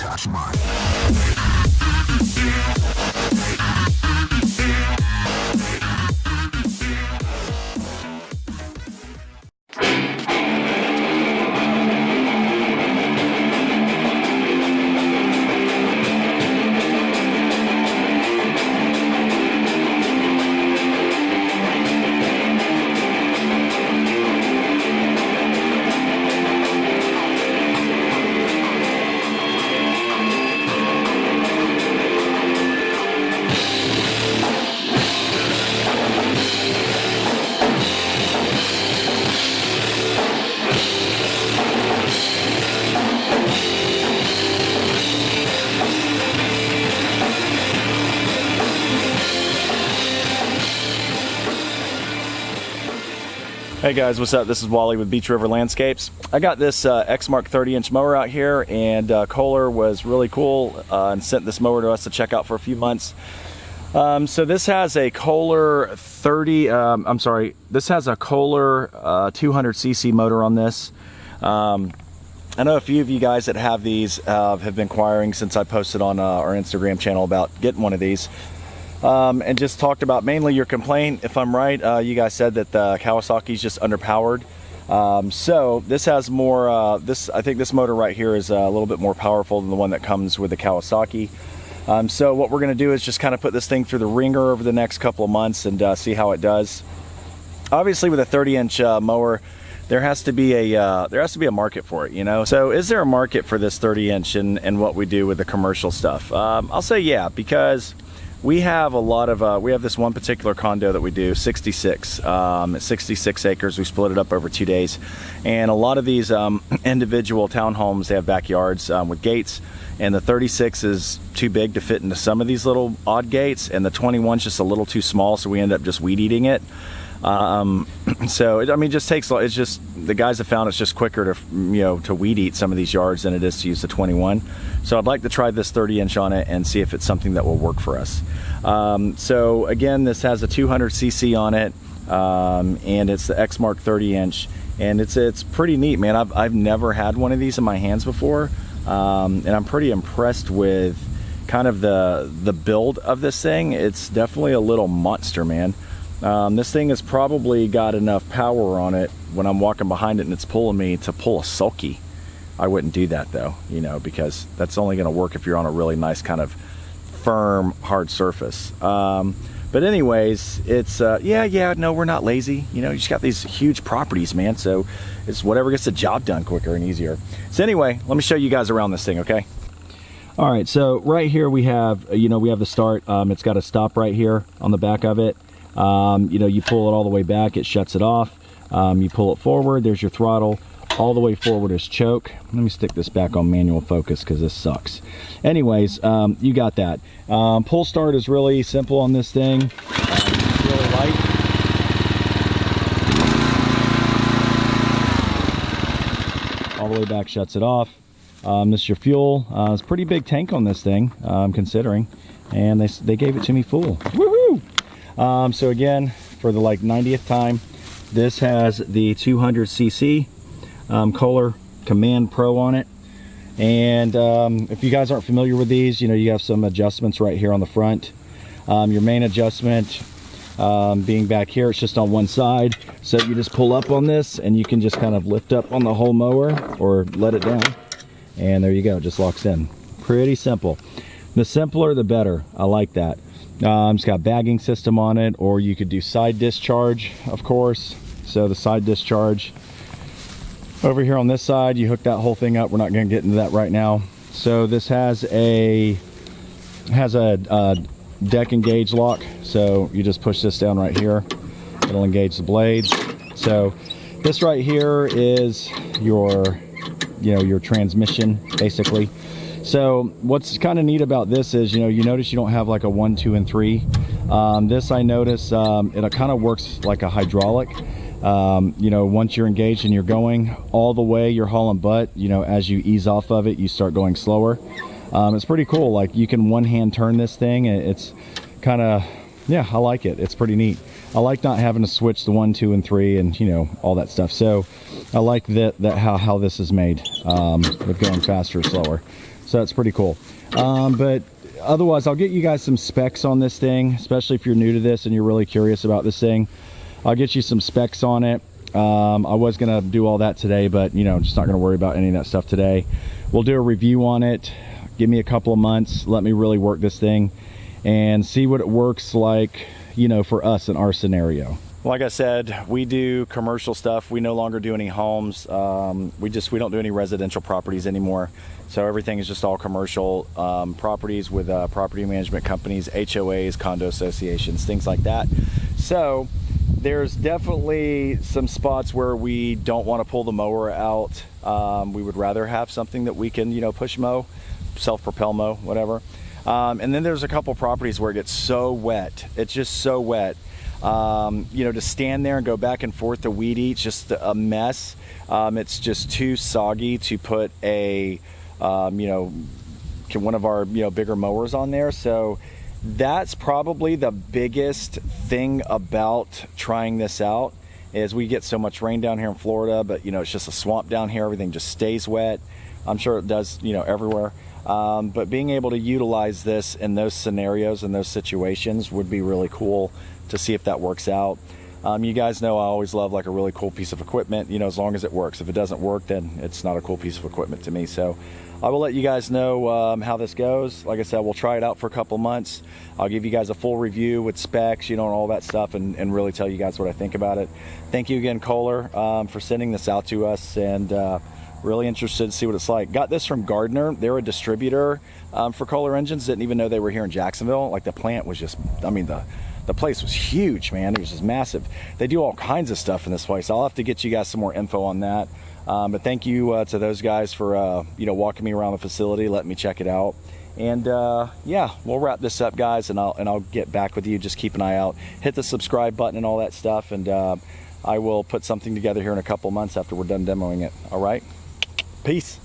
GreenTouch Mark. Hey guys, what's up? This is Wally with Beach River Landscapes. I got this eXmark 30-inch mower out here, and Kohler was really cool and sent this mower to us to check out for a few months. So this has a Kohler 200cc motor on this. I know a few of you guys that have these have been inquiring since I posted on our Instagram channel about getting one of these. And just talked about mainly your complaint. If I'm right, you guys said that the Kawasaki's just underpowered. So this has more, I think this motor right here is a little bit more powerful than the one that comes with the Kawasaki. So what we're gonna do is just kind of put this thing through the ringer over the next couple of months and see how it does. Obviously with a 30-inch mower, there has to be a market for it, you know? So is there a market for this 30-inch and what we do with the commercial stuff? I'll say yeah, because we have a lot of, we have this one particular condo that we do, 66 acres. We split it up over 2 days. And a lot of these individual townhomes, they have backyards with gates. And the 36 is too big to fit into some of these little odd gates. And the 21's just a little too small, so we end up just weed eating it. So I mean, it just takes, it's just, the guys have found it's just quicker to, you know, to weed eat some of these yards than it is to use the 21. So I'd like to try this 30-inch on it and see if it's something that will work for us. So again, this has a 200cc on it, and it's the eXmark 30-inch, and it's pretty neat, man. I've never had one of these in my hands before, and I'm pretty impressed with kind of the build of this thing. It's definitely a little monster, man. This thing has probably got enough power on it when I'm walking behind it and it's pulling me to pull a sulky. I wouldn't do that though, you know, because that's only going to work if you're on a really nice kind of firm, hard surface. But anyways, it's, no, we're not lazy. You know, you just got these huge properties, man. So it's whatever gets the job done quicker and easier. So anyway, let me show you guys around this thing, okay? All right, so right here we have, you know, we have the start. It's got a stop right here on the back of it. You know, you pull it all the way back, it shuts it off. You pull it forward, there's your throttle. All the way forward is choke. Let me stick this back on manual focus because this sucks. Anyways, you got that. Pull start is really simple on this thing. It's really light. All the way back shuts it off. This is your fuel. It's a pretty big tank on this thing, considering. And they gave it to me full. Woohoo! So again, for the like 90th time, this has the 200cc Kohler Command Pro on it. And if you guys aren't familiar with these, you know, you have some adjustments right here on the front. Your main adjustment being back here, it's just on one side. So you just pull up on this and you can just kind of lift up on the whole mower or let it down. And there you go, it just locks in. Pretty simple. The simpler, the better. I like that. It's got bagging system on it, or you could do side discharge, of course. So the side discharge over here on this side, you hook that whole thing up. We're not going to get into that right now. So this has a deck engage lock. So you just push this down right here. It'll engage the blades. So this right here is your, you know, your transmission basically. So what's kind of neat about this is, you know, you notice you don't have like a 1, 2, and 3. This I notice it kind of works like a hydraulic. You know, once you're engaged and you're going all the way, you're hauling butt, you know, as you ease off of it, you start going slower. It's pretty cool. Like you can one hand turn this thing. It's kind of, yeah, I like it. It's pretty neat. I like not having to switch the 1, 2, and 3 and, you know, all that stuff. So I like that how this is made with going faster or slower. So that's pretty cool. But otherwise, I'll get you guys some specs on this thing, especially if you're new to this and you're really curious about this thing. I'll get you some specs on it. I was gonna do all that today, but you know, just not gonna worry about any of that stuff today. We'll do a review on it. Give me a couple of months, let me really work this thing and see what it works like, you know, for us in our scenario. Like I said, we do commercial stuff. We no longer do any homes. We don't do any residential properties anymore. So everything is just all commercial properties with property management companies, HOAs, condo associations, things like that. So there's definitely some spots where we don't want to pull the mower out. We would rather have something that we can, you know, push mow, self-propel mow, whatever. And then there's a couple properties where it gets so wet. It's just so wet. You know, to stand there and go back and forth to weed eat, just a mess. It's just too soggy to put a, you know, one of our, you know, bigger mowers on there. So that's probably the biggest thing about trying this out, is we get so much rain down here in Florida, but you know, it's just a swamp down here. Everything just stays wet. I'm sure it does, you know, everywhere. But being able to utilize this in those scenarios and those situations would be really cool to see if that works out. You guys know I always love like a really cool piece of equipment, you know, as long as it works. If it doesn't work, then it's not a cool piece of equipment to me. So I will let you guys know how this goes. Like I said, we'll try it out for a couple months. I'll give you guys a full review with specs, you know, and all that stuff, and really tell you guys what I think about it. Thank you again, Kohler, for sending this out to us, and really interested to see what it's like. Got this from Gardner. They're a distributor for Kohler Engines. Didn't even know they were here in Jacksonville. Like, the plant was just, I mean, the place was huge, man. It was just massive. They do all kinds of stuff in this place. I'll have to get you guys some more info on that. But thank you to those guys for you know, walking me around the facility, letting me check it out. And yeah, we'll wrap this up, guys, and I'll get back with you. Just keep an eye out, hit the subscribe button and all that stuff, and I will put something together here in a couple months after we're done demoing it. All right, peace.